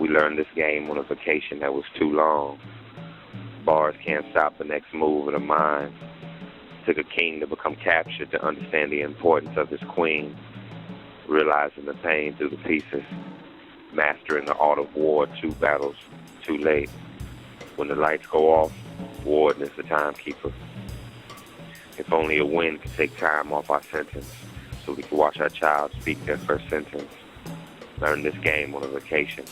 We learned this game on a vacation that was too long. Bars can't stop the next move of the mind. Took a king to become captured to understand the importance of his queen. Realizing the pain through the pieces. Mastering the art of war, 2 battles, too late. When the lights go off, Warden is the timekeeper. If only a wind could take time off our sentence, so we could watch our child speak their first sentence. Learn this game on a vacation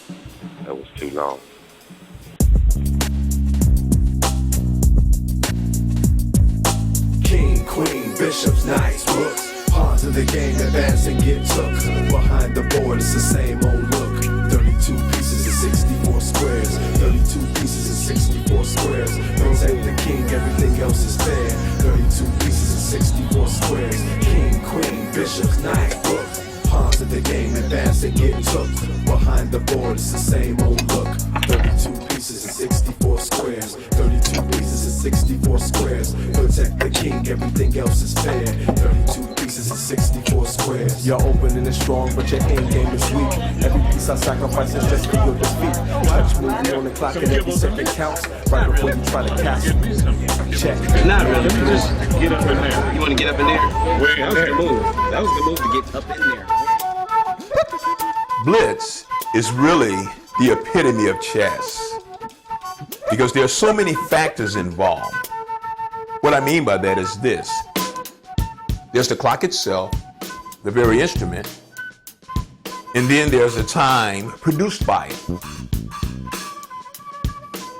that was too long. King, queen, bishops, knights, rooks. Pawns in the game, advance and get took. Behind the board, it's the same old look. 32 pieces and 64 squares. 32 pieces and 64 squares. Protect the king, everything else is fair. 32 pieces and 64 squares. King, queen, bishops, knights, rooks. Pawns in the game, advance and get took. Behind the board, it's the same old look. 32 pieces and 64 squares. 32 pieces and 64 squares. Protect the king, everything else is fair. 32 pieces and 64 squares. You're opening and strong, but your end game is weak. Every piece I sacrifice is just for your defeat. Touch moving on the clock and every second counts. Right before you try to catch me. Check. Not really. Let me just get up in there. You want to get up in there? Where that was the move. That was the move to get up in there. Blitz is really the epitome of chess because there are so many factors involved. What I mean by that is this. There's the clock itself, the very instrument, and then there's a time produced by it. You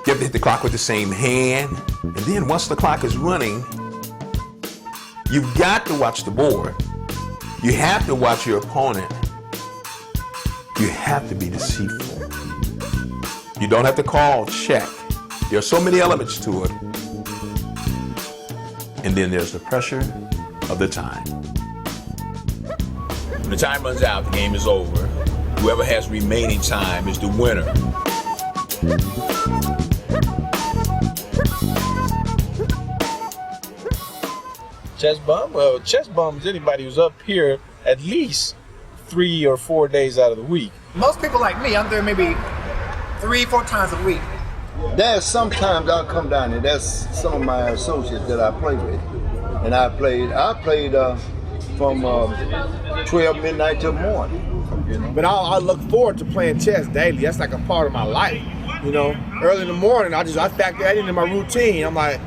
have to hit the clock with the same hand, and then once the clock is running, you've got to watch the board. You have to watch your opponent. You have to be deceitful. You don't have to call check. There are so many elements to it. And then there's the pressure of the time. When the time runs out, the game is over. Whoever has remaining time is the winner. Chess bum? Well, chess bum is anybody who's up here at least 3 or 4 days out of the week. Most people like me, I'm there maybe 3-4 times a week. There's sometimes I'll come down here. That's some of my associates that I play with. And I played from 12 midnight till morning. You know? But I look forward to playing chess daily. That's like a part of my life. You know, early in the morning, I factor that into my routine. I'm like,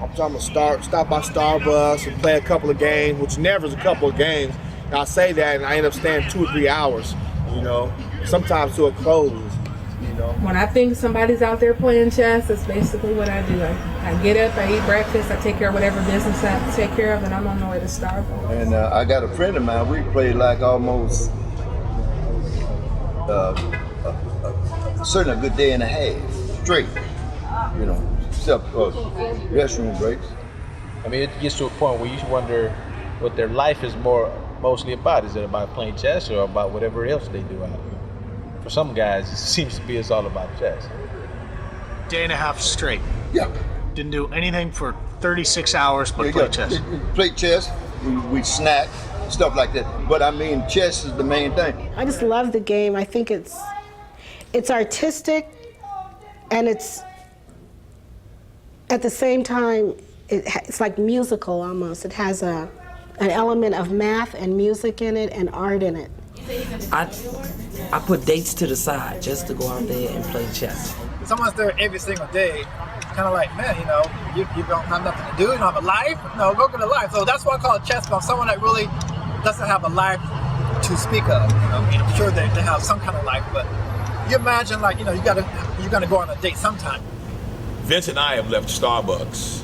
I'm gonna stop by Starbucks and play a couple of games, which never is a couple of games. And I say that, and I end up staying 2 or 3 hours. You know, sometimes till it closes. You know. When I think somebody's out there playing chess, that's basically what I do. I get up, I eat breakfast, I take care of whatever business I have to take care of, and I'm on my way to Starbucks. And I got a friend of mine. We played like almost certainly a good day and a half straight. You know, except restroom breaks. I mean, it gets to a point where you wonder what their life is mostly about. Is it about playing chess or about whatever else they do out here? For some guys, it seems to be it's all about chess. Day and a half straight. Yeah. Didn't do anything for 36 hours but play chess. Play chess, we snack, stuff like that. But I mean, chess is the main thing. I just love the game. I think it's artistic, and it's at the same time it's like musical almost. It has an element of math and music in it and art in it. I put dates to the side just to go out there and play chess. Someone's there every single day. Kind of like, man, you know, you don't have nothing to do, you don't have a life. No, go get a life. So that's why I call it chess bum. Someone that really doesn't have a life to speak of. You know, I'm sure they have some kind of life, but you imagine, like, you know, you're gonna go on a date sometime. Vince and I have left Starbucks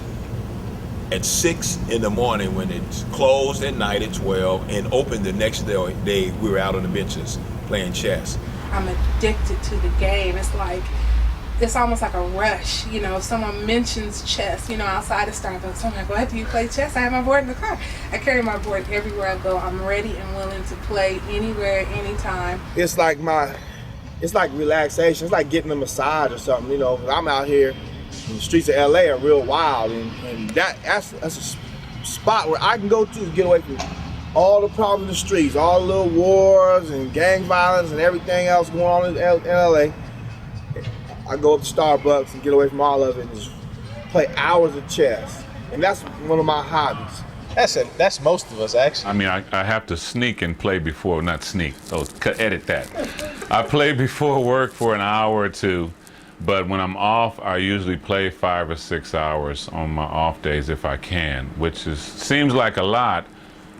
at 6 in the morning when it's closed at night at 12 and open the next day. We were out on the benches playing chess. I'm addicted to the game. It's almost like a rush. You know, if someone mentions chess, you know, outside of Starbucks, I'm like, what, do you play chess? I have my board in the car. I carry my board everywhere I go. I'm ready and willing to play anywhere, anytime. It's like relaxation. It's like getting a massage or something, you know. I'm out here, and the streets of LA are real wild, and that's a spot where I can go to get away from all the problems in the streets, all the little wars and gang violence and everything else going on in LA. I go up to Starbucks and get away from all of it and just play hours of chess. And that's one of my hobbies. That's most of us, actually. I mean, I have to sneak and play before, not sneak, edit that. I play before work for an hour or two, but when I'm off, I usually play 5 or 6 hours on my off days if I can, which seems like a lot,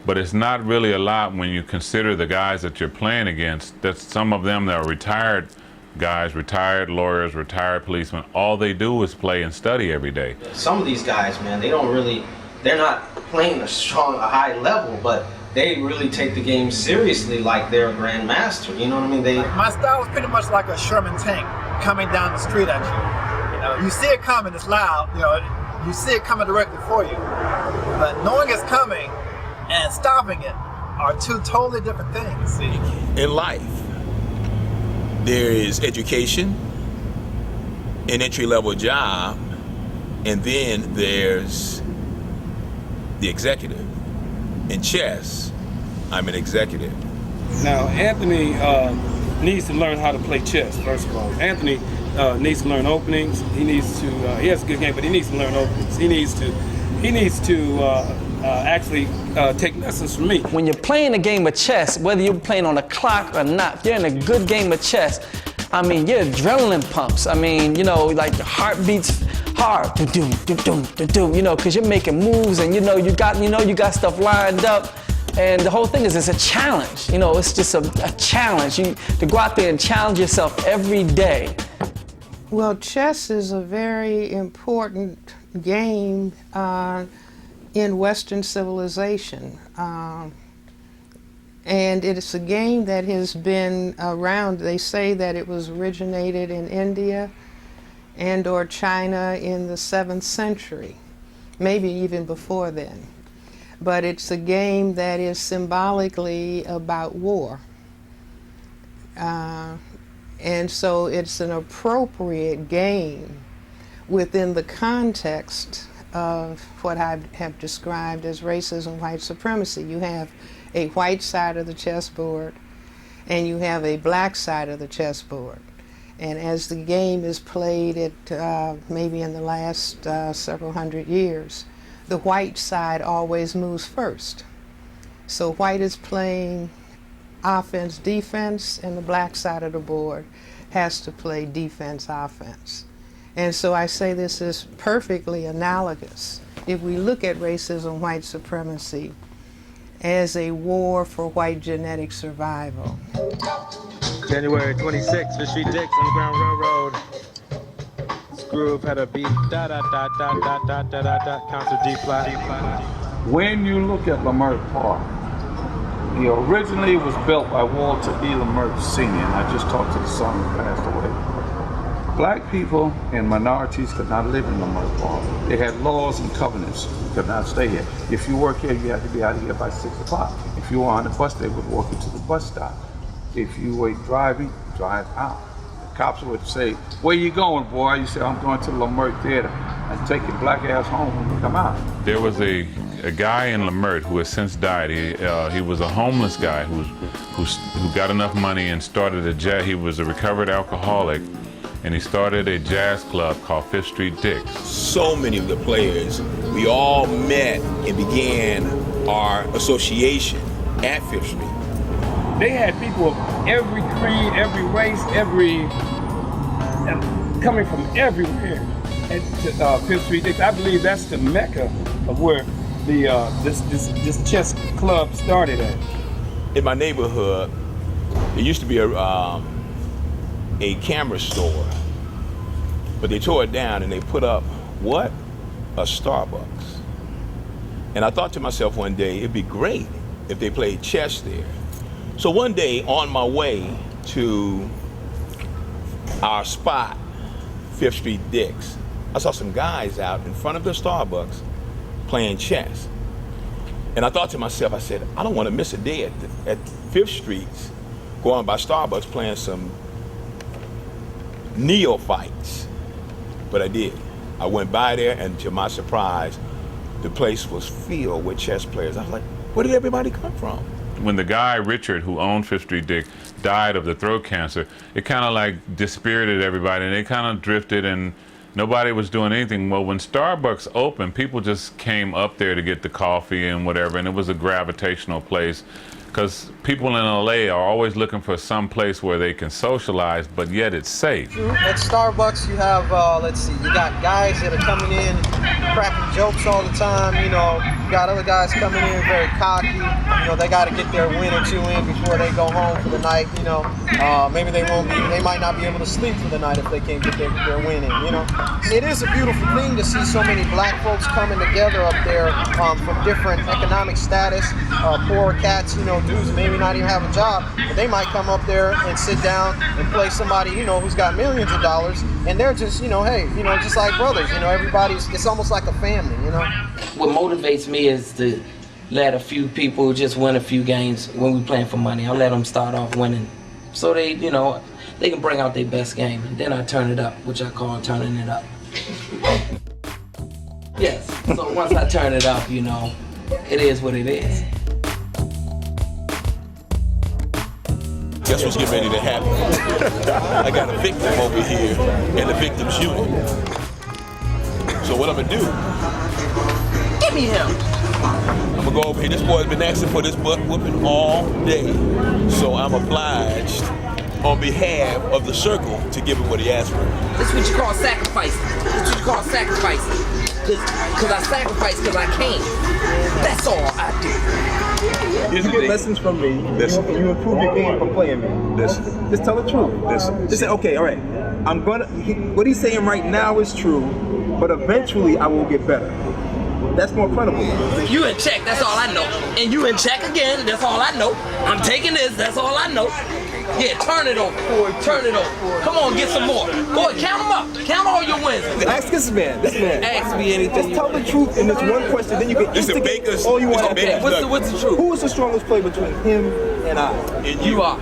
but it's not really a lot when you consider the guys that you're playing against. That's some of them that are retired guys, retired lawyers, retired policemen. All they do is play and study every day. Some of these guys, man, they're not playing a high level, but they really take the game seriously like they're a grandmaster. You know what I mean? My style is pretty much like a Sherman tank coming down the street at you. You know, you see it coming, it's loud. You know, you see it coming directly for you. But knowing it's coming and stopping it are two totally different things. See? In life, there is education, an entry-level job, and then there's the executive. In chess, I'm an executive. Now, Anthony needs to learn how to play chess, first of all. Anthony needs to learn openings. He needs to, he has a good game, but he needs to learn openings. He needs to actually take lessons from me. When you're playing a game of chess, whether you're playing on a clock or not, if you're in a good game of chess, I mean, your adrenaline pumps. I mean, you know, like your heart beats hard, you know, because you're making moves and you got stuff lined up. And the whole thing is it's a challenge. You know, it's just a challenge. To go out there and challenge yourself every day. Well, chess is a very important game in Western civilization. And it's a game that has been around. They say that it was originated in India and or China in the 7th century, maybe even before then. But it's a game that is symbolically about war. And so it's an appropriate game within the context of what I have described as racism, white supremacy. You have a white side of the chessboard and you have a black side of the chessboard. And as the game is played maybe in the last several hundred years, the white side always moves first. So white is playing offense, defense, and the black side of the board has to play defense, offense. And so I say this is perfectly analogous. If we look at racism, white supremacy, as a war for white genetic survival. January 26th, Fifth Street Dix, Underground Railroad. This groove had a beat, da da da da da da da da da, concert D flat. When you look at Leimert Park, he originally was built by Walter E. Leimert Sr., and I just talked to the son who passed away. Black people and minorities could not live in Leimert Park. They had laws and covenants. You could not stay here. If you work here, you had to be out of here by 6 o'clock. If you were on the bus, they would walk you to the bus stop. If you were driving, drive out. The cops would say, "Where you going, boy?" You say, "I'm going to the Leimert Theater." And take your black ass home when you come out. There was a guy in Leimert who has since died. He was a homeless guy who got enough money and started a jazz. He was a recovered alcoholic, and he started a jazz club called Fifth Street Dix. So many of the players, we all met and began our association at Fifth Street. They had people of every creed, every race, coming from everywhere at Fifth Street Dix. I believe that's the mecca of where this chess club started at. In my neighborhood, there used to be a camera store, but they tore it down and they put up what? A Starbucks. And I thought to myself one day, it'd be great if they played chess there. So one day on my way to our spot, Fifth Street Dix, I saw some guys out in front of the Starbucks playing chess. And I thought to myself, I said, I don't want to miss a day at Fifth Street going by Starbucks playing some neophytes. But I did. I went by there, and to my surprise, the place was filled with chess players. I was like, where did everybody come from? when the guy Richard, who owned Fifth Street Dick, died of the throat cancer, it kind of like dispirited everybody, and they kind of drifted, and nobody was doing anything. Well, when Starbucks opened, people just came up there to get the coffee and whatever, and it was a gravitational place. Because people in LA are always looking for some place where they can socialize, but yet it's safe. At Starbucks, you have, let's see, you got guys that are coming in, cracking jokes all the time. You know, you got other guys coming in very cocky. You know, they got to get their win or two in before they go home for the night. You know, maybe they might not be able to sleep for the night if they can't get their win in. You know, it is a beautiful thing to see so many black folks coming together up there from different economic status, poor cats, you know, dudes maybe not even have a job, but they might come up there and sit down and play somebody, you know, who's got millions of dollars, and they're just, you know, hey, you know, just like brothers, you know, it's almost like a family, you know. What motivates me is to let a few people just win a few games when we playing for money. I let them start off winning, so they, you know, they can bring out their best game, and then I turn it up, which I call turning it up. Yes, so once I turn it up, you know, it is what it is. Guess what's getting ready to happen? I got a victim over here in the victim's unit. So what I'm gonna do? Give me him. I'm gonna go over here. This boy's been asking for this butt whooping all day. So I'm obliged on behalf of the circle to give him what he asked for. This is what you call sacrificing. This is what you call sacrificing. Because I sacrifice because I can. That's all I do. You get lessons from me, Listen. and you improve your game from playing me. Listen. Just tell the truth. Listen. Just say, okay, all right. What he's saying right now is true, but eventually I will get better. That's more credible. You in check, that's all I know. And you in check again, that's all I know. I'm taking this, that's all I know. Yeah, turn it over. Turn it over. Come on, get some more. Boy, count them up. Count all your wins. Ask this man. Ask me anything. Just tell the truth in this one question, then you can instigate all you want. What's the truth? Who is the strongest player between him and I? And you are.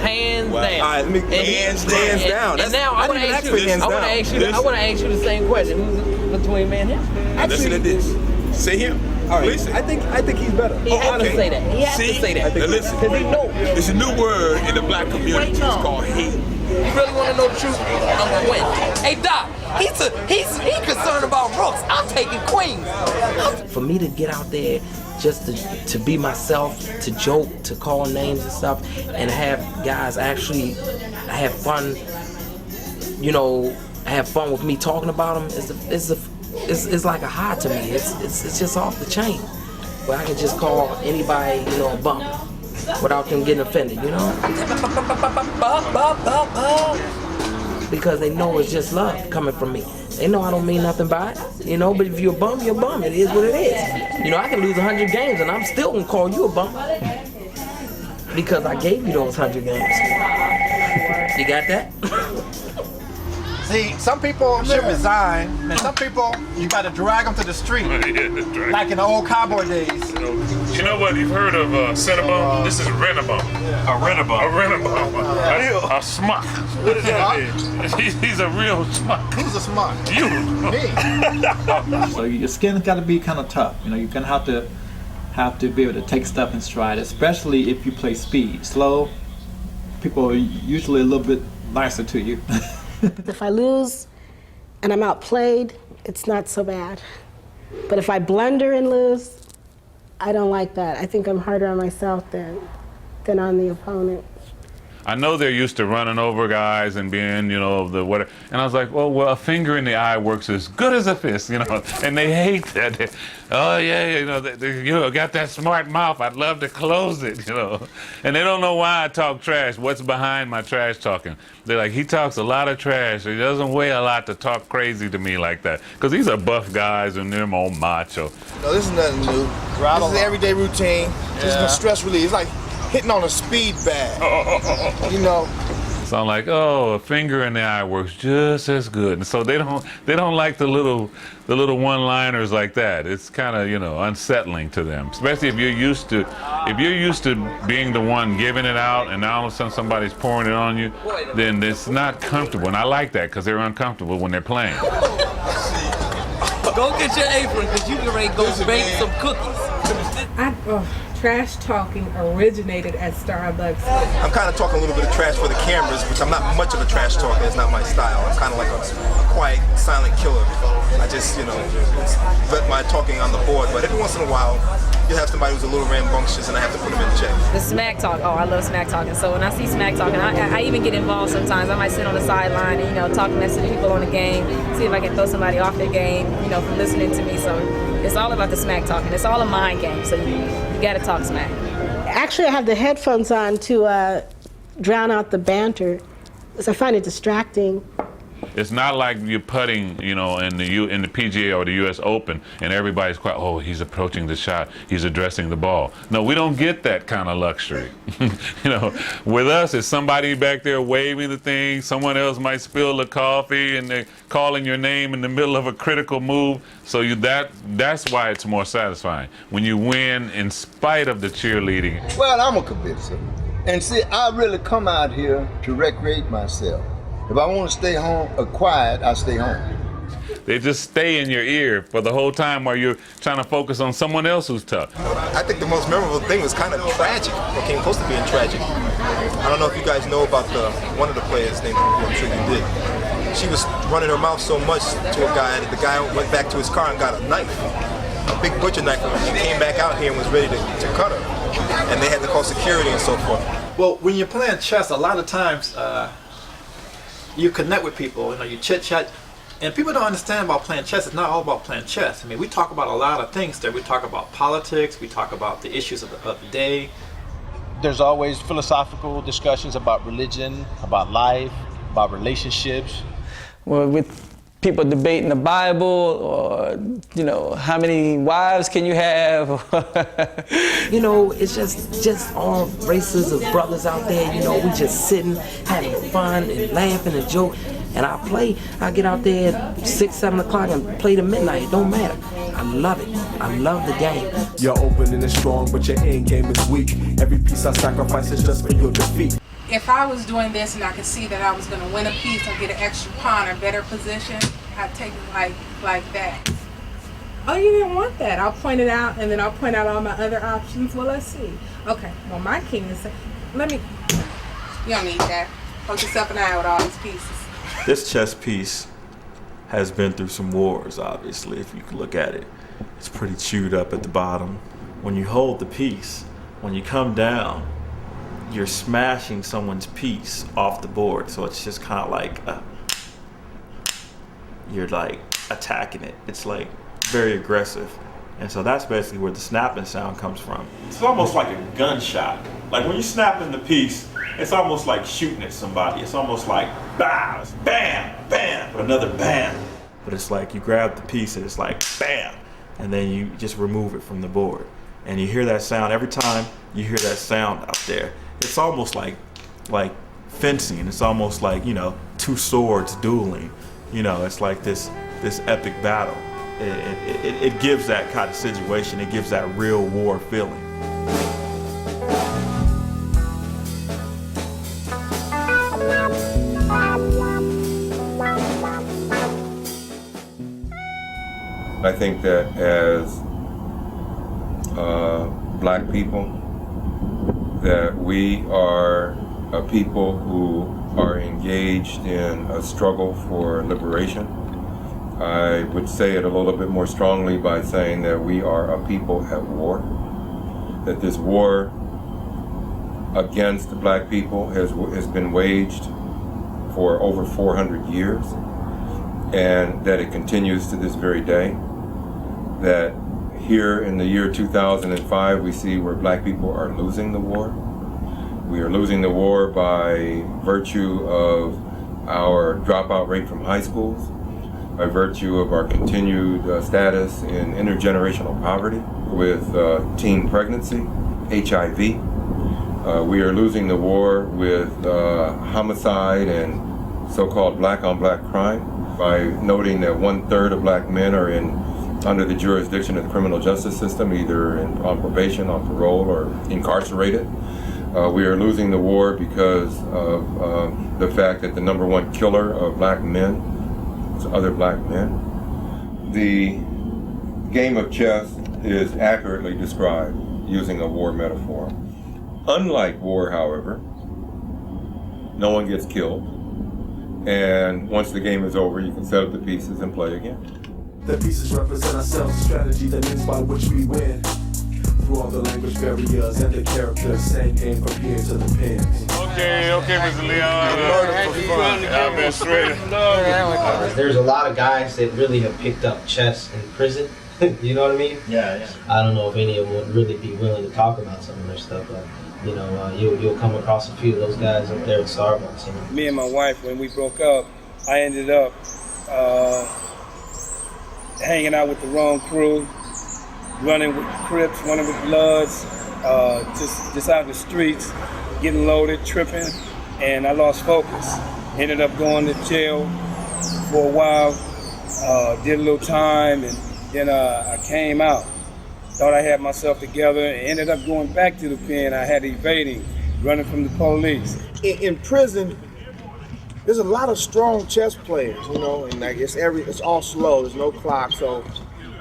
Hands down. All right, let me hands down. And now I want to ask you the same question. Who's between me and him? Listen to this. Say him. All right. Listen. I think he's better. He has to say that. He has to say that. Now listen. Because he knows. There's a new word in the black community. It's called hate. You really want to know the truth? I'm gonna win. Hey Doc, he's concerned about Brooks. I'm taking Queens. For me to get out there, just to be myself, to joke, to call names and stuff, and have guys actually have fun. You know, have fun with me talking about them is like a high to me. It's just off the chain. Where I can just call anybody, you know, a bum without them getting offended, you know? Because they know it's just love coming from me. They know I don't mean nothing by it, you know, but if you're a bum, you're a bum. It is what it is. You know, I can lose 100 games and I'm still gonna call you a bum. Because I gave you those 100 games. You got that? See, some people should resign, and some people, you gotta drag them to the street. Like in the old cowboy days. You know what? You've heard of Cinnabon? This is Renabon. A Renabon. A Renabon. A smuck. What does that mean? He's a real smuck. Who's a smuck? You. Me. So your skin's got to be kind of tough. You know, you're gonna have to be able to take stuff in stride, especially if you play speed. Slow, people are usually a little bit nicer to you. If I lose and I'm outplayed, it's not so bad. But if I blunder and lose, I don't like that. I think I'm harder on myself than on the opponent. I know they're used to running over guys and being, you know, the whatever. And I was like, well, a finger in the eye works as good as a fist, you know. And they hate that. Oh yeah, you know, you got that smart mouth. I'd love to close it, you know. And they don't know why I talk trash. What's behind my trash talking? They're like, he talks a lot of trash. He doesn't weigh a lot to talk crazy to me like that. Because these are buff guys and they're more macho. No, this is nothing new. This is everyday routine. This is my stress relief. It's like hitting on a speed bag. You know. So I'm like, oh, a finger in the eye works just as good. And so they don't like the little one-liners like that. It's kind of, you know, unsettling to them. Especially if you're used to being the one giving it out and now all of a sudden somebody's pouring it on you, then it's not comfortable. And I like that because they're uncomfortable when they're playing. Go get your apron because you can ready to go bake some cookies. trash talking originated at Starbucks? I'm kind of talking a little bit of trash for the cameras, which I'm not much of a trash talker. It's not my style. I'm kind of like a quiet, silent killer. I just, let my talking on the board. But every once in a while, you have somebody who's a little rambunctious, and I have to put them in check. The smack talk. Oh, I love smack talking. So when I see smack talking, I even get involved sometimes. I might sit on the sideline and, talk next to the people on the game, see if I can throw somebody off their game, from listening to me. So it's all about the smack talking. It's all a mind game. So you got to talk smack. Actually, I have the headphones on to drown out the banter, because I find it distracting. It's not like you're putting, in the PGA or the U.S. Open, and everybody's quiet. Oh, he's approaching the shot. He's addressing the ball. No, we don't get that kind of luxury. With us, it's somebody back there waving the thing. Someone else might spill the coffee, and they're calling your name in the middle of a critical move. So that's why it's more satisfying when you win in spite of the cheerleading. Well, I'm a convincer, and see, I really come out here to recreate myself. If I want to stay home quiet, I stay home. They just stay in your ear for the whole time while you're trying to focus on someone else who's tough. I think the most memorable thing was kind of tragic, or came close to being tragic. I don't know if you guys know about one of the players named, I'm sure you did. She was running her mouth so much to a guy that the guy went back to his car and got a knife, a big butcher knife, and she came back out here and was ready to cut her. And they had to call security and so forth. Well, when you're playing chess, a lot of times, you connect with people, you chit chat, and people don't understand about playing chess. It's not all about playing chess. I mean, we talk about a lot of things there. We talk about politics, we talk about the issues of the day. There's always philosophical discussions about religion, about life, about relationships. Well, with people debating the Bible, or how many wives can you have? It's just all races of brothers out there. We just sitting, having fun and laughing and joke. And I get out there at 6, 7 o'clock and play to midnight. It don't matter. I love it. I love the game. Your opening is strong, but your end game is weak. Every piece I sacrifice is just for your defeat. If I was doing this and I could see that I was going to win a piece or get an extra pawn or better position, I'd take it like that. Oh, you didn't want that. I'll point it out, and then I'll point out all my other options. Well, let's see. Okay, well, my king is... You don't need that. Poke yourself in the eye with all these pieces. This chess piece has been through some wars, obviously, if you can look at it. It's pretty chewed up at the bottom. When you hold the piece, when you come down, you're smashing someone's piece off the board. So it's just kind of like, you're like attacking it. It's like very aggressive. And so that's basically where the snapping sound comes from. It's almost like a gunshot. Like when you're snapping the piece, it's almost like shooting at somebody. It's almost like, bam, bam, bam, another bam. But it's like you grab the piece and it's like, bam, and then you just remove it from the board. And you hear that sound every time you hear that sound out there. It's almost like fencing. It's almost like, two swords dueling. It's like this epic battle. It gives that kind of situation. It gives that real war feeling. I think that as black people, that we are a people who are engaged in a struggle for liberation. I would say it a little bit more strongly by saying that we are a people at war. That this war against the black people has been waged for over 400 years, and that it continues to this very day. That here in the year 2005, we see where black people are losing the war. We are losing the war by virtue of our dropout rate from high schools, by virtue of our continued status in intergenerational poverty with teen pregnancy, HIV. We are losing the war with homicide and so-called black-on-black crime by noting that 1/3 of black men are under the jurisdiction of the criminal justice system, either on probation, on parole, or incarcerated. We are losing the war because of the fact that the #1 killer of black men is other black men. The game of chess is accurately described. using a war metaphor. Unlike war, however, no one gets killed. And once the game is over, you can set up the pieces and play again. The pieces represent ourselves, the strategy that means by which we win. Through all the language barriers and the characters, same game from here to the pins. Okay, Mr. Leon. I've been straight. There's a lot of guys that really have picked up chess in prison. You know what I mean? Yeah. I don't know if any of them would really be willing to talk about some of their stuff, but you know, you'll come across a few of those guys up there at Starbucks. You know? Me and my wife, when we broke up, I ended up hanging out with the wrong crew, running with Crips, running with Bloods, just out in the streets, getting loaded, tripping, and I lost focus. Ended up going to jail for a while, did a little time, and then I came out. Thought I had myself together, and ended up going back to the pen. I had evading, running from the police. In prison, there's a lot of strong chess players, you know, and like it's all slow. There's no clock, so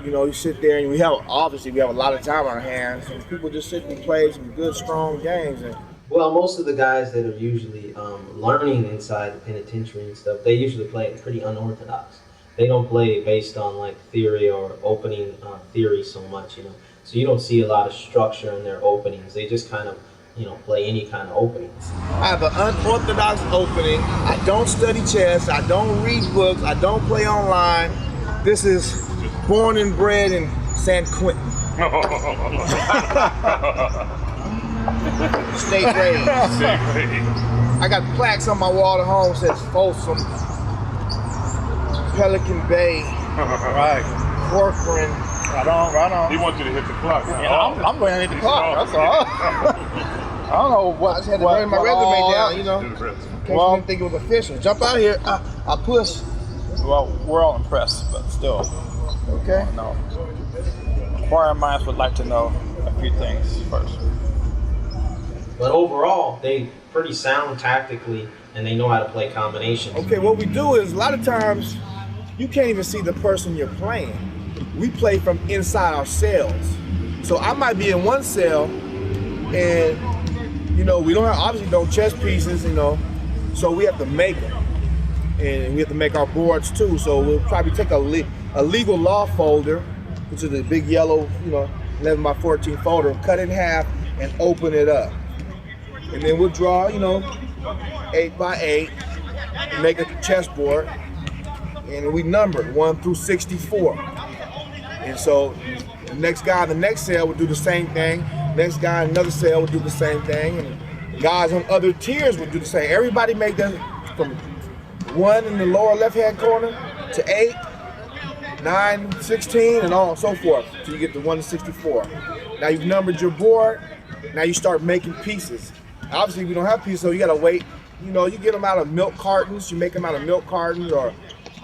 you know you sit there and we have a lot of time on our hands, and people just sit and play some good, strong games. And well, most of the guys that are usually learning inside the penitentiary and stuff, they usually play pretty unorthodox. They don't play based on like theory or opening theory so much, you know. So you don't see a lot of structure in their openings. They just kind of, you know, play any kind of openings. I have an unorthodox opening. I don't study chess. I don't read books. I don't play online. This is born and bred in San Quentin. State raised. I got plaques on my wall at home that says Folsom, Pelican Bay, Right. Corcoran. Right on. He wants you to hit the clock. Yeah, I'm going to hit the clock. That's all. I don't know what. I just had to bring my resume down, you know. In case you didn't think it was official. Jump out here. I push. Well, we're all impressed, but still. Okay. No. Inquiring minds would like to know a few things first. But overall, they pretty sound tactically, and they know how to play combinations. Okay, what we do is a lot of times you can't even see the person you're playing. We play from inside our cells. So I might be in one cell, and you know we don't have obviously no chess pieces, you know, so we have to make them, and we have to make our boards too. So we'll probably take a legal law folder, which is a big yellow, you know, 11 by 14 folder, cut it in half, and open it up, and then we'll draw, you know, 8 by 8, and make a chessboard, and we number 1 through 64. And so the next guy in the next cell would do the same thing. Next guy in another cell would do the same thing. And guys on other tiers would do the same. Everybody make that from 1 in the lower left-hand corner to 8, 9, 16, and on and so forth until you get to 1 to 64. Now you've numbered your board. Now you start making pieces. Obviously we don't have pieces, so you gotta wait. You know, you get them out of milk cartons. You make them out of milk cartons or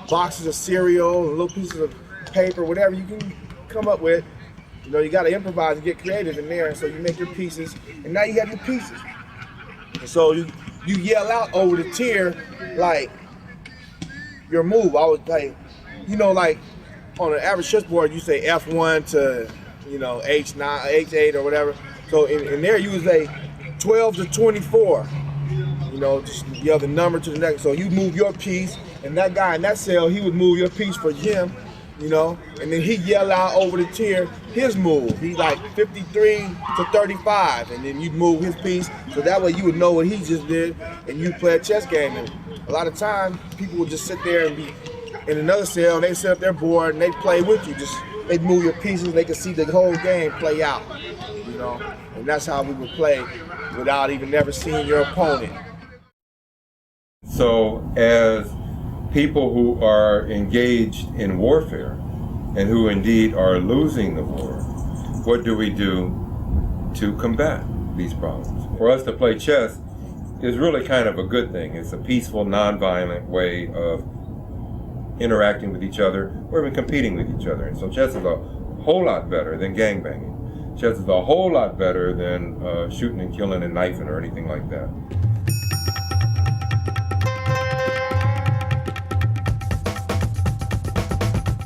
boxes of cereal and little pieces of paper, whatever you can come up with. You know, you got to improvise and get creative in there, and so you make your pieces, and now you have your pieces. And so you yell out over the tier like your move. I was like, you know, like on an average chessboard, you say F1 to, you know, H9, H8 or whatever. So in there you would say 12 to 24. You know, just yell the number to the next. So you move your piece, and that guy in that cell, he would move your piece for him. You know, and then he'd yell out over the tier his move. He's like 53 to 35, and then you'd move his piece, so that way you would know what he just did, and you play a chess game. And a lot of times, people would just sit there and be in another cell, and they set up their board, and they'd play with you. They'd move your pieces, they could see the whole game play out, you know, and that's how we would play without even never seeing your opponent. So as people who are engaged in warfare and who indeed are losing the war, what do we do to combat these problems? For us to play chess is really kind of a good thing. It's a peaceful, non-violent way of interacting with each other or even competing with each other. And so chess is a whole lot better than gangbanging. Chess is a whole lot better than shooting and killing and knifing or anything like that.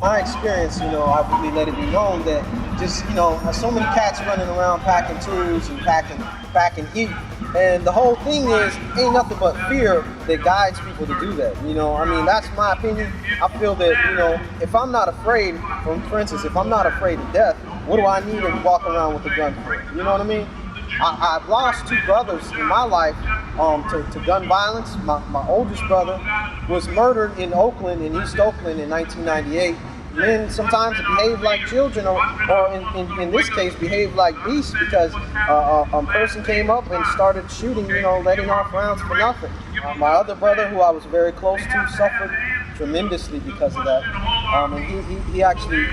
my experience, I really let it be known that just, there's so many cats running around packing tools and packing heat. And the whole thing is, ain't nothing but fear that guides people to do that. That's my opinion. I feel that, if I'm not afraid, for instance, if I'm not afraid of death, what do I need to walk around with a gun for? You know what I mean? I've lost 2 brothers in my life to gun violence. My oldest brother was murdered in Oakland, in East Oakland in 1998. Men sometimes behave like children, or in this case, behave like beasts, because a person came up and started shooting, letting off rounds for nothing. My other brother, who I was very close to, suffered tremendously because of that. And he actually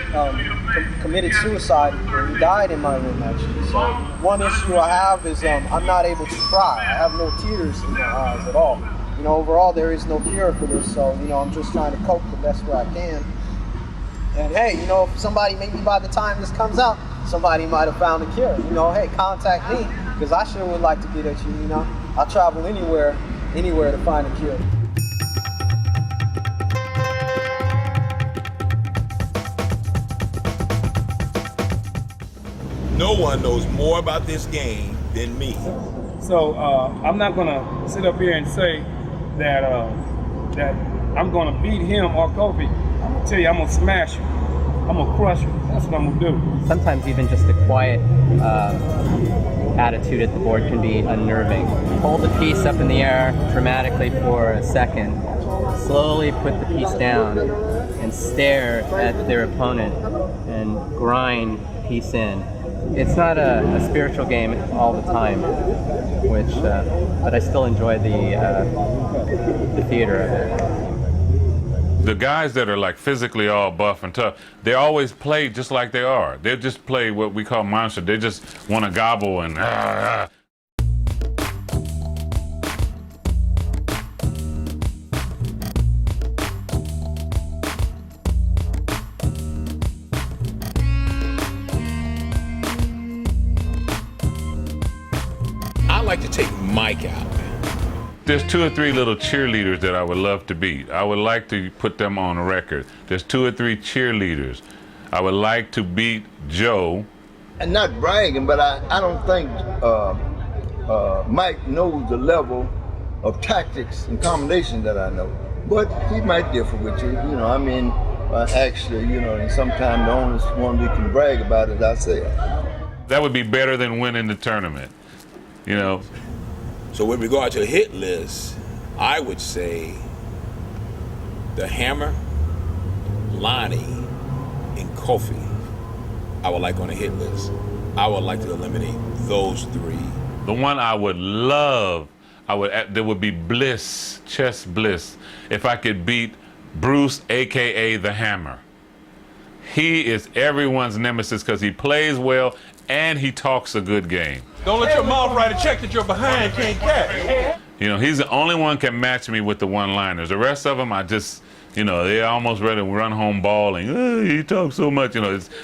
committed suicide, and he died in my room, actually. So one issue I have is I'm not able to cry. I have no tears in my eyes at all. Overall, there is no cure for this, so I'm just trying to cope the best way I can. And hey, if somebody, maybe by the time this comes out, somebody might have found a cure. Hey, contact me, because I sure would like to get at you. I'll travel anywhere to find a cure. No one knows more about this game than me. So I'm not gonna sit up here and say that that I'm gonna beat him or Kofi. I'm gonna tell you, I'm gonna smash him. I'm gonna crush him. That's what I'm gonna do. Sometimes even just a quiet attitude at the board can be unnerving. Hold the piece up in the air dramatically for a second, slowly put the piece down, and stare at their opponent and grind piece in. It's not a spiritual game all the time, but I still enjoy the theater of it. The guys that are like physically all buff and tough, they always play just like they are. They just play what we call monster. They just want to gobble and I like to take Mike out. There's 2 or 3 little cheerleaders that I would love to beat. I would like to put them on a record. There's 2 or 3 cheerleaders. I would like to beat Joe. And not bragging, but I don't think Mike knows the level of tactics and combination that I know. But he might differ with you. Actually, and sometimes the only one we can brag about is ourselves. That would be better than winning the tournament. So with regard to a hit list, I would say the Hammer, Lonnie, and Kofi, I would like on a hit list. I would like to eliminate those 3. The one I would love, there would be Bliss, Chess Bliss, if I could beat Bruce, AKA the Hammer. He is everyone's nemesis because he plays well and he talks a good game. Don't let your mouth write a check that you're behind can't catch. He's the only one can match me with the one-liners. The rest of them, I just, they're almost ready to run home bawling. Oh, he talks so much,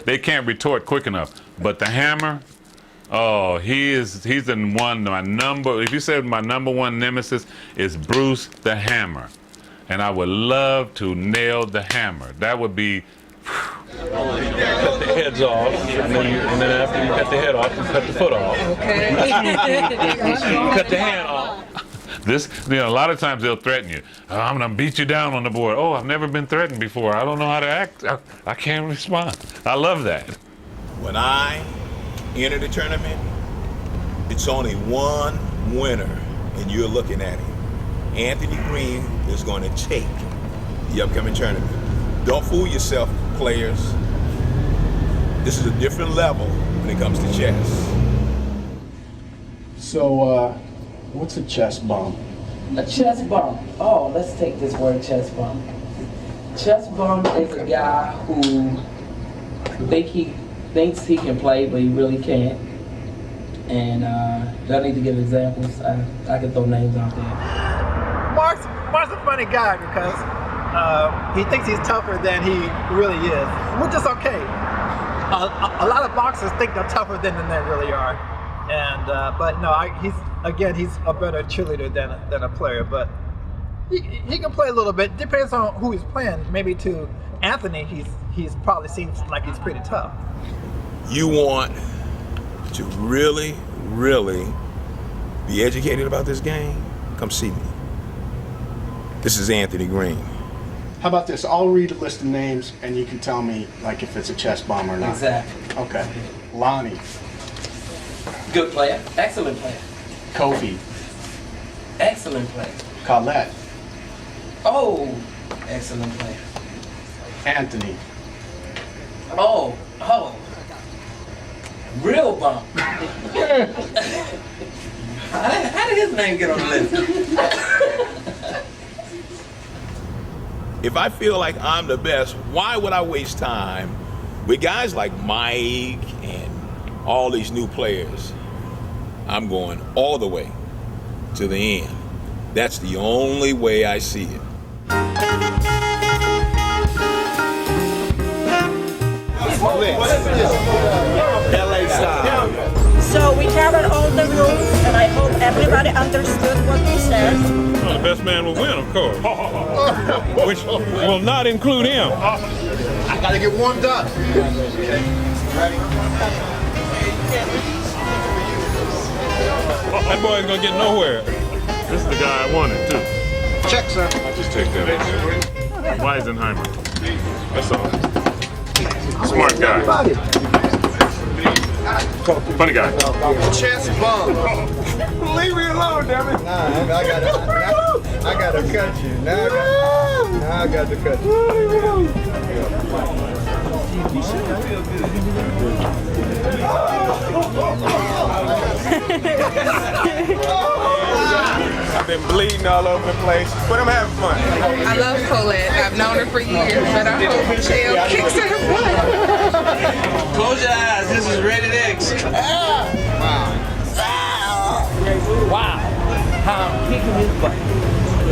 they can't retort quick enough. But the Hammer, he's the one, if you said my number 1 nemesis is Bruce the Hammer. And I would love to nail the Hammer. That would be, Cut the heads off, and then after you cut the head off, you cut the foot off. Okay. Cut the hand off. A lot of times they'll threaten you. Oh, I'm gonna beat you down on the board. Oh, I've never been threatened before. I don't know how to act. I can't respond. I love that. When I enter the tournament, it's only one winner, and you're looking at him. Anthony Green is going to take the upcoming tournament. Don't fool yourself, players. This is a different level when it comes to chess. So, what's a chess bum? A chess bum. Oh, let's take this word chess bum. Chess bum is a guy who thinks he can play, but he really can't. And do I need to give examples? I can throw names out there. Mark's a funny guy because he thinks he's tougher than he really is, which is okay. A lot of boxers think they're tougher than they really are, and but no, he's a better cheerleader than a player, but he can play a little bit. Depends on who he's playing. Maybe to Anthony, he's probably seems like he's pretty tough. You want to really, really be educated about this game? Come see me. This is Anthony Green. How about this? I'll read a list of names and you can tell me like if it's a chess bomb or not. Exactly. Okay. Lonnie. Good player. Excellent player. Kofi. Excellent player. Colette. Oh, excellent player. Anthony. Oh. Real bump. How did his name get on the list? If I feel like I'm the best, why would I waste time with guys like Mike and all these new players? I'm going all the way to the end. That's the only way I see it. LA style. So we covered all the rules, and I hope everybody understood what we said. Well, the best man will win, of course. Which will not include him. I gotta get warmed up. That boy's gonna get nowhere. This is the guy I wanted, too. Check, sir. I'll just take that. Weisenheimer. That's all. Smart guy. Funny guy. Chess bum. Leave me alone, damn it. Nah, I gotta cut you. Now I got to cut you. I've been bleeding all over the place, but I'm having fun. I love Colette. I've known her for years, but I hope Michelle kicks her butt. Close your eyes. This is Rated X. Wow. How I'm kicking his butt.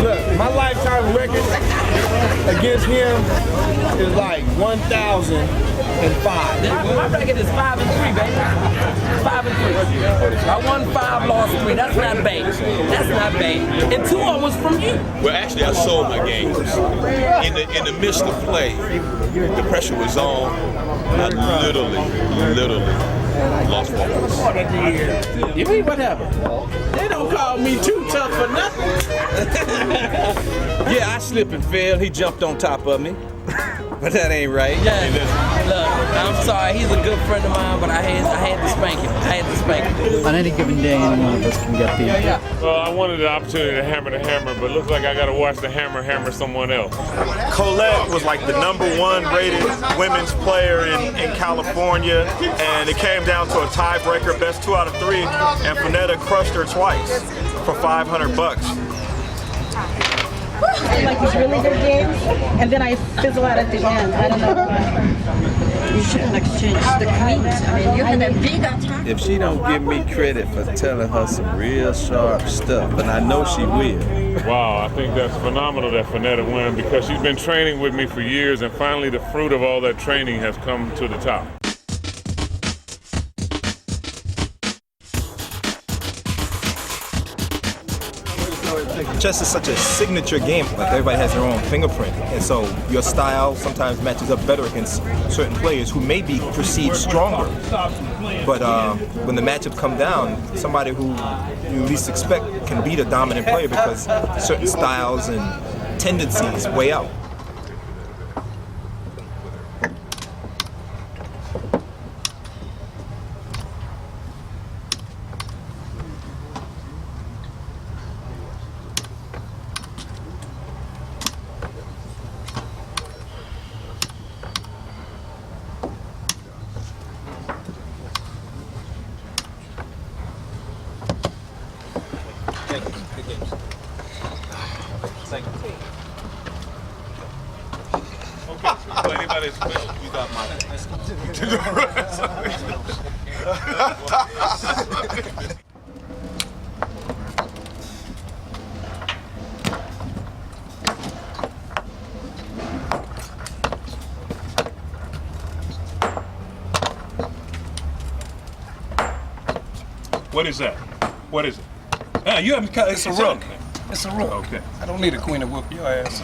Look, my lifetime record against him is like 1,005. My record is 5-3, baby. 5-3. I won 5, lost 3. That's not bad. That's not bad. And 2 of them was from you. Well, actually, I sold my games. In the midst of play, the pressure was on. I literally lost focus. You mean what happened? They don't call me too tough for nothing. Yeah, I slipped and fell. He jumped on top of me. But that ain't right. Yeah. Look, I'm sorry. He's a good friend of mine, but I had to spank him. On any given day, any one of us can get beat. Well, I wanted the opportunity to hammer the hammer, but it looks like I got to watch the hammer someone else. Colette was like the #1 rated women's player in California, and it came down to a tiebreaker, best 2 out of 3, and Finetta crushed her twice for $500. Like these really good games, and then I fizzle out at the end. I don't know why. You shouldn't exchange the queens. I mean, you had a big attack. If she don't give me credit for telling her some real sharp stuff, and I know she will. Wow, I think that's phenomenal that Finetta won because she's been training with me for years, and finally the fruit of all that training has come to the top. Chess is such a signature game. Like everybody has their own fingerprint, and so your style sometimes matches up better against certain players who may be perceived stronger. But when the matchups come down, somebody who you least expect can beat a dominant player because certain styles and tendencies weigh out. What is that? What is it? You haven't cut. It's a rook. It's a rule. Okay. I don't need a queen to whoop your ass.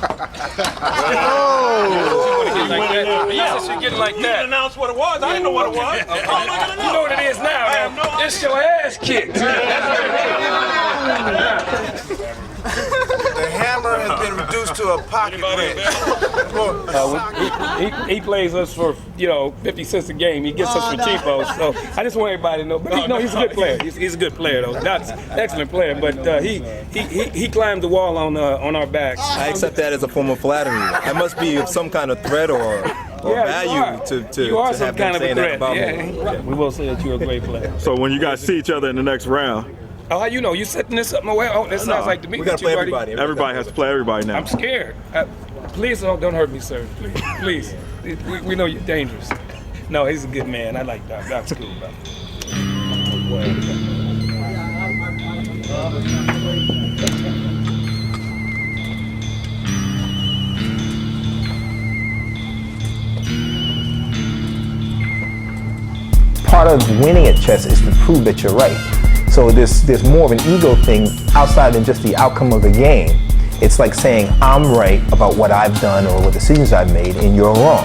Yes, you're getting like that. You didn't announce what it was. I didn't know what it was. Okay. You know what it is now, man. It's your ass kicked. The hammer has been reduced to a pocket wrench. He plays us for 50 cents a game. He gets us for cheapos. So I just want everybody to know. But he's a good player. He's a good player though. That's an excellent player. But he climbed the wall on our backs. I accept that as a form of flattery. That must be of some kind of threat or value to you are have some them kind of a saying that threat. about me. Yeah, we will say that you're a great player. So when you guys see each other in the next round, Oh, how you know? You setting this up my way? Oh, this sounds like to me. we gotta that you play already- everybody. Everybody has to play everybody now. I'm scared. Please don't hurt me, sir. Please. We know you're dangerous. No, he's a good man. I like Doc. Doc's cool, bro. Part of winning at chess is to prove that you're right. So there's more of an ego thing outside than just the outcome of the game. It's like saying, I'm right about what I've done or what decisions I've made, and you're wrong.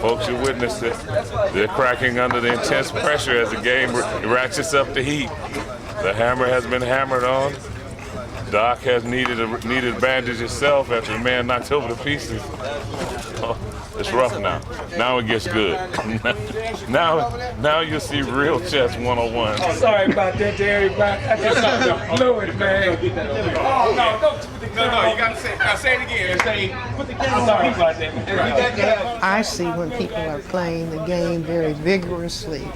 Folks, you witnessed it. They're cracking under the intense pressure as the game ratchets up the heat. The hammer has been hammered on. Doc has needed bandage himself after the man knocked over the pieces. Oh, it's rough now. Now it gets good. now you'll see real chess 101. Sorry about that to everybody. I just blew it, man. Oh, no, you gotta say it again. Sorry about that. I see when people are playing the game very vigorously.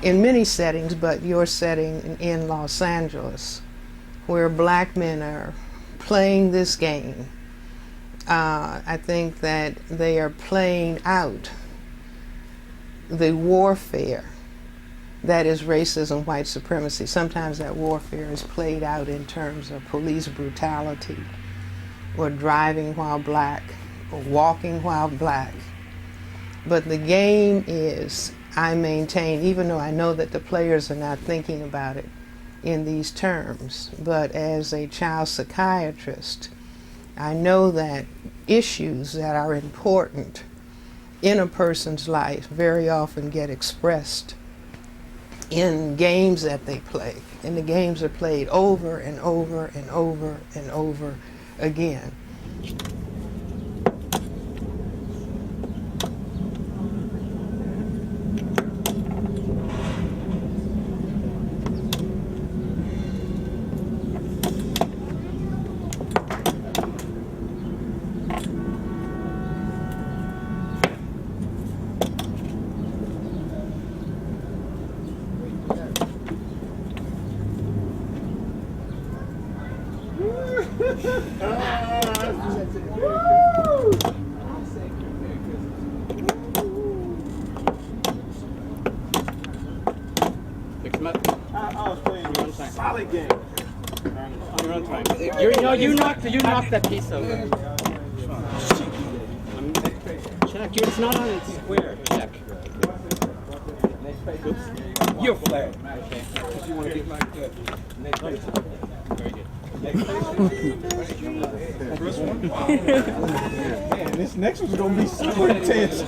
In many settings, but your setting in Los Angeles, where black men are playing this game, I think that they are playing out the warfare that is racism, white supremacy. Sometimes that warfare is played out in terms of police brutality, or driving while black, or walking while black. But the game is, I maintain, even though I know that the players are not thinking about it in these terms, but as a child psychiatrist, I know that issues that are important in a person's life very often get expressed in games that they play. And the games are played over and over and over and over again. Solid game. On your own time. You knocked that piece over. Check. It's not on its square. Check. Oops. You're flat. Okay. If you want to get like that. Very good. First one? Man, this next one's gonna be super intense.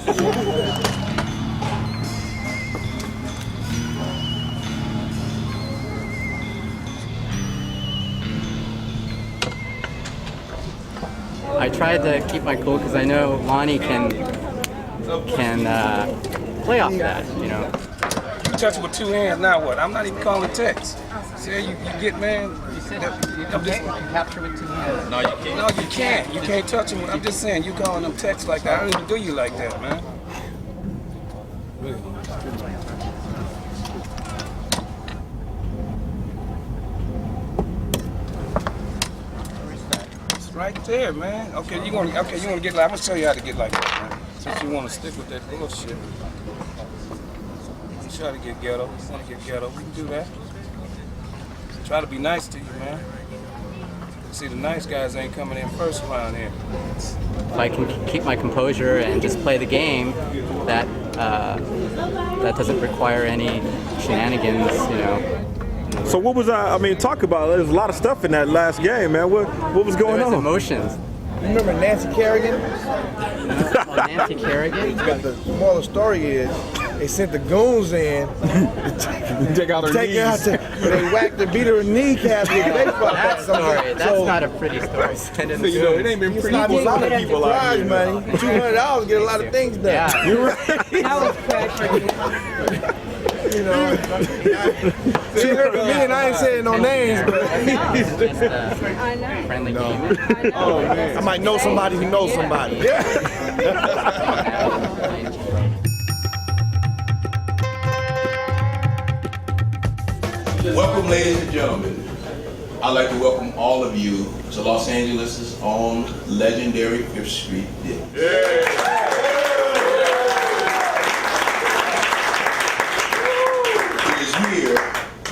I tried to keep my cool because I know Lonnie can play off that, you know. You touch it with two hands, now what? I'm not even calling text. See, you get, man. You can capture with two hands. No, you can't. No, you can't. You can't touch them. I'm just saying, you calling them text like that. I don't even do you like that, man. It's right there, man. Okay, you want to get like, I'm gonna show you how to get like that, man. Since you want to stick with that bullshit. Try to get ghetto. You want to get ghetto? We can do that. Try to be nice to you, man. See, the nice guys ain't coming in first around here. If I can keep my composure and just play the game, that doesn't require any shenanigans, you know. So what was I mean, talk about it. There's a lot of stuff in that last game, man. What was going on? Emotions. You remember Nancy Kerrigan? Nancy Kerrigan? The moral of the story is they sent the goons in to take out her knees. They whacked her, beat her kneecaps. They fucked That story, that's so, not a pretty story. So, you know, it ain't been pretty for a lot of people out here. Money. $200 get a lot of things done. Yeah. You're right. That was tragic. You know, $200 million. I ain't saying no names, but I know. Friendly no. game. Oh man, I might know somebody who knows somebody. Welcome, ladies and gentlemen. I'd like to welcome all of you to Los Angeles' own legendary 5th Street Dip. It is here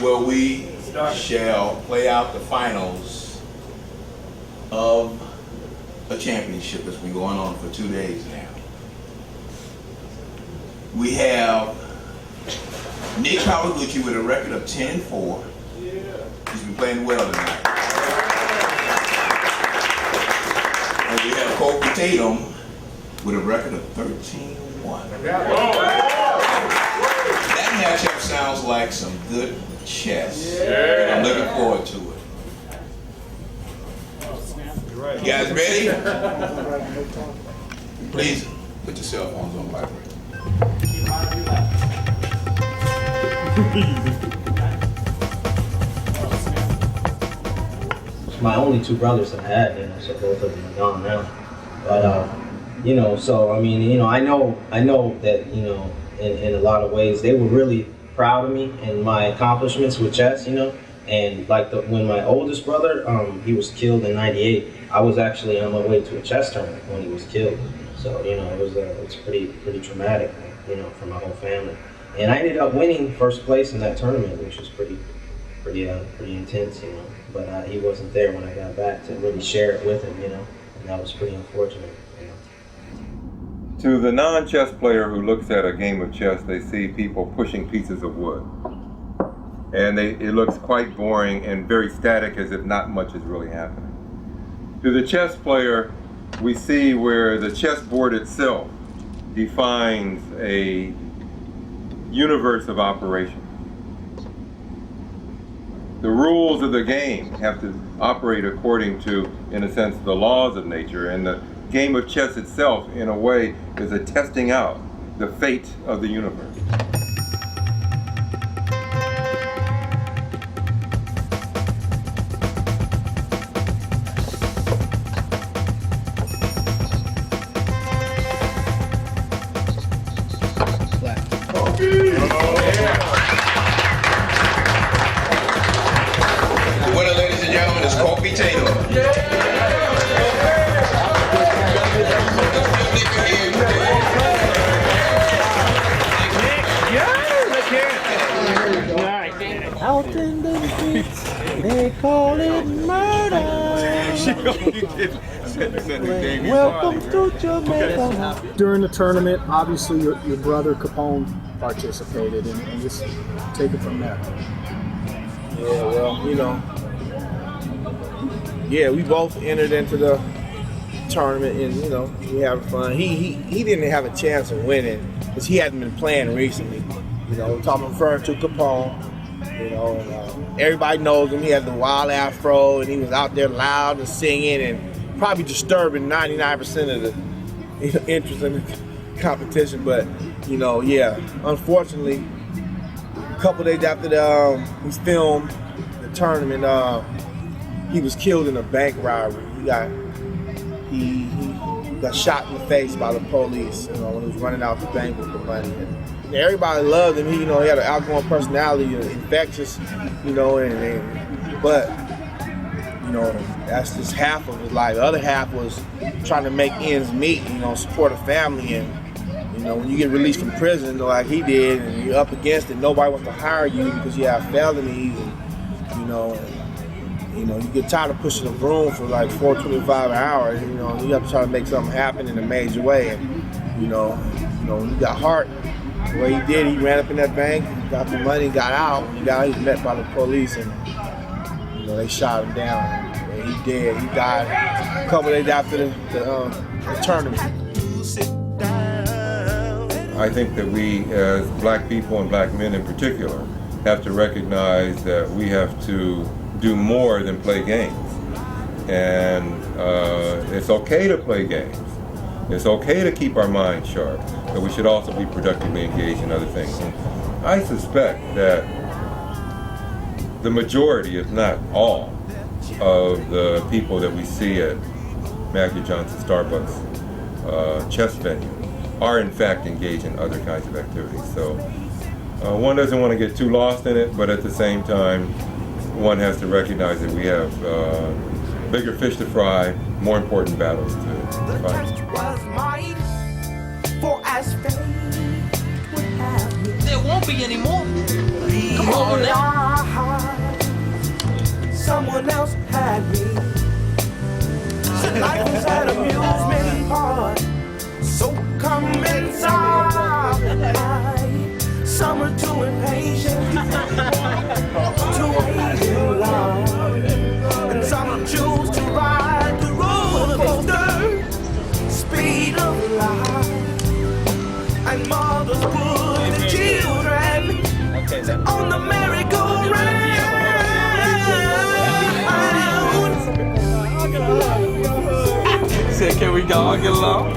where we shall play out the finals of a championship that's been going on for 2 days now. We have Nick Kawaguchi with a record of 10-4. He's been playing well tonight. And we have Kofi Tatum with a record of 13-1. That matchup sounds like some good chess. I'm looking forward to it. You guys ready? Please put your cell phones on vibrate. My only two brothers I've had, you know, so both of them are gone now. But you know, so I mean, you know, I know that, you know, in a lot of ways they were really proud of me and my accomplishments with chess, you know. And like when my oldest brother, he was killed in '98. I was actually on my way to a chess tournament when he was killed. So you know, it's pretty traumatic, you know, for my whole family. And I ended up winning first place in that tournament, which was pretty intense, you know. But he wasn't there when I got back to really share it with him, you know. And that was pretty unfortunate, you know. To the non-chess player who looks at a game of chess, they see people pushing pieces of wood. And it looks quite boring and very static, as if not much is really happening. To the chess player, we see where the chessboard itself defines a universe of operation. The rules of the game have to operate according to, in a sense, the laws of nature, and the game of chess itself, in a way, is a testing out the fate of the universe. The winner, ladies and gentlemen, is Kofi Tatum. Out in the streets, they call it murder. Welcome to Jamaica. During the tournament, obviously your brother Capone participated, and just take it from there. Yeah, well, you know, yeah, we both entered into the tournament, and you know, we having fun. He didn't have a chance of winning because he hadn't been playing recently. You know, referring to Capone. You know, and, everybody knows him. He had the wild afro, and he was out there loud and singing, and probably disturbing 99% of the interest in the competition. But you know, yeah, unfortunately, a couple days after we filmed the tournament, he was killed in a bank robbery. He got shot in the face by the police, you know, when he was running out the bank with the money. And everybody loved him. He, you know, he had an outgoing personality, infectious, you know, but you know, that's just half of his life. The other half was trying to make ends meet, you know, support a family. And you know, when you get released from prison like he did, and you're up against it, nobody wants to hire you because you have felonies, and you know, You know, you get tired of pushing a broom for like $4.25 an hour. You know, you have to try to make something happen in a major way. And you know, you got heart. The way he did, he ran up in that bank, got the money, got out. He was met by the police, and you know, they shot him down. And he dead. He died a couple days after the tournament. I think that we, as black people and black men in particular, have to recognize that we have to do more than play games. And it's okay to play games. It's okay to keep our minds sharp, but we should also be productively engaged in other things. And I suspect that the majority, if not all, of the people that we see at Magic Johnson Starbucks chess venue are in fact engaged in other kinds of activities. So one doesn't want to get too lost in it, but at the same time, one has to recognize that we have bigger fish to fry, more important battles to fight. There won't be any more. Come on now. Someone else had me. Life is an amusement park. So come inside. Some are too impatient to wait in line, and some choose to ride the roller coaster, speed of light. And mothers put the children on the merry-go-round. Said, can we all get along?